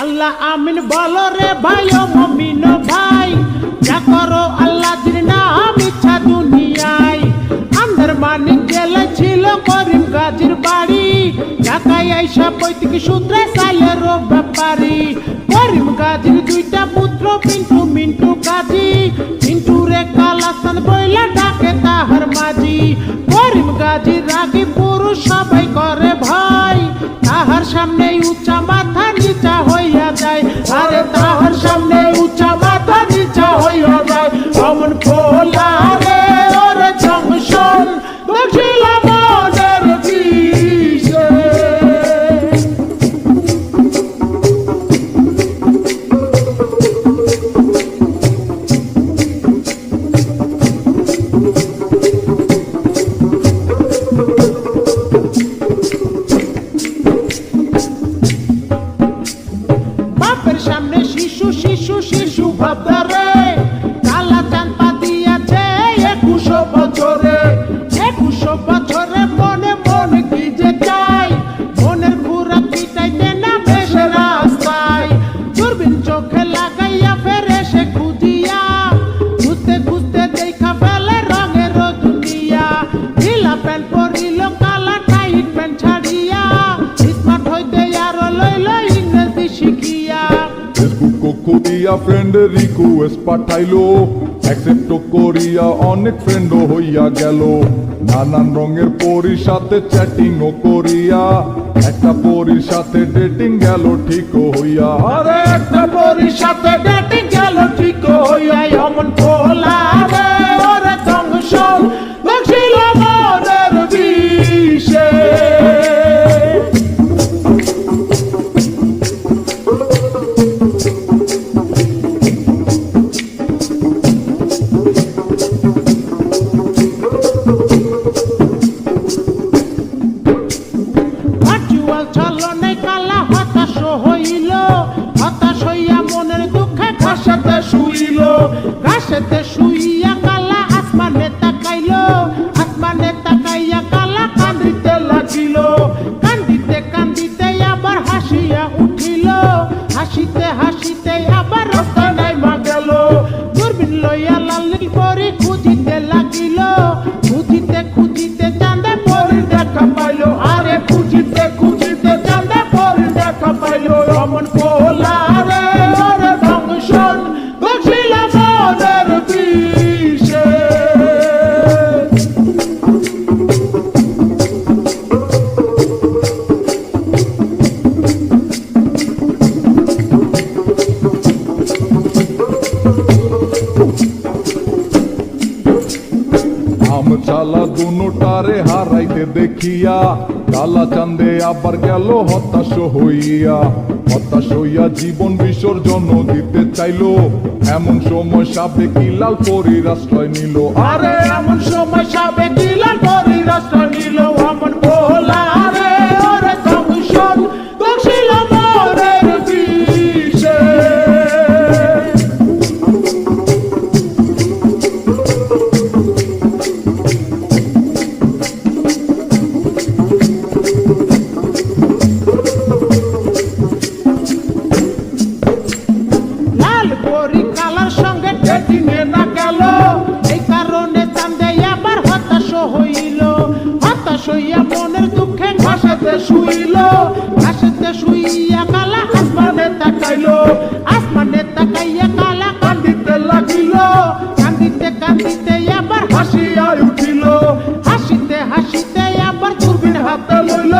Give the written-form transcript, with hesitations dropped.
আল্লাহ আমিন বলো রে ভাই ও মুমিন ভাই, যা করো আল্লাহর নাম ইচ্ছা দুনিয়ায়। আন্দার মানিক জেলায় ছিল করিম গাজীর বাড়ি, ঢাকায় আইসা পৈতৃক সূত্রে চাইলের ব্যাপারী। করিম গাজীর দুইটা পুত্র পিন্টু মিন্টু গাজী, পিন্টু রে কালাসান বইলা ডাকে তাহার মাঝি। করিম গাজীর রাগী পুরুষ সবাই করে ভয়, তাহার সামনে উঁচা মাথা নিচা হইয়া যায়। আরে তাহার সামনে উঁচা মাথা নিচা হইয়া যায়। অমন পোলা রে ওর জংশন দেখিল মনের বিষে। বাপের সামনে শিশু শিশু শিশু ভাবদারে, কালা চাঁদ পা দিয়াছে 21 বছরে। 21 বছরে মনে মনে কি যে চাই, মনের ঘুরা পিটাইতে না বেশ রাস্তায়। দূরবীন চোখে লাগাইয়া ফেরে সে খুঁজিয়া, খুঁজতে খুঁজতে দেখা ফেলে রঙের দুনিয়া। ঢিলা প্যান্ট পরিল কালা টাইট প্যান্ট ছাড়িয়া, স্মার্ট হইতে আরো লইল ইংরেজি শিখিয়া। ফেসবুক করিয়া ফ্রেন্ডের রিকোয়েস্ট পাঠাইলো, অ্যাকসেপ্ট করিয়া অনেক ফ্রেন্ডও হইয়া গেল। নানান রঙের পরীর সাথে চ্যাটিংও করিয়া, একটা পরীর সাথে ডেটিং গেল ঠিক হইয়া। আরে একটা পরীর সাথে ডেটিং গেল ঠিক হইয়া। অমন পোলা রে ওর জংশন দেখিল মনের বিষে। ভার্চুয়াল ছলনে কালা হতাশ হইল, হতাশ হইয়া মনের দুঃখে ঘাসেতে শুইল। ঘাসেতে শুইয়া কালা আসমানে তাকাইল, আসমানে তাকাইয়া কালা কান্দিতে লাগিল। কান্দিতে কান্দিতে আবার হাসিয়া উঠিল, হাসিতে হাসিতে আবার রাস্তায় নাইমা গেল। দূরবীন লইয়া লালির পরি খুঁজিতে লাগিল, খুঁজিতে খুঁজিতে চাঁদে পরি দেখা পাইল। আরে খুঁজিতে খুঁজিতে চাঁদে পরি দেখা পাইল। অমন পোলা রে ওর জংশন দেখিল মনের বিষে। আম চালা দুটারে হারাইতে দেখিয়া, কালা চাঁদে আবার গেল হতাশ হইয়া। হতাশ হইয়া জীবন বিসর্জন দিতে চাইলো, এমন সময় সাবেক লাল পরীর আশ্রয় নিল। আরে এমন সময় সাবেক লাল পরীর আশ্রয় নিল। অমন পোলা রে ওর জংশন দেখিল মনের বিষে। লাল পরি কালার সঙ্গে ডেটিং এ না গেল, এই কারণে চাঁদে আবার হতাশ হইল। হতাশ হইয়া মনের দুঃখে ঘাসেতে শুইল, ঘাসেতে শুইয়া কালা আসমানে তাকাইল। আসমানে তাকাইয়া কালা কান্দিতে লাগিল, কান্দিতে কান্দিতে আবার হাসিয়া উঠিল। হাসিতে হাসিতে আবার দূরবীন হাতে লইল,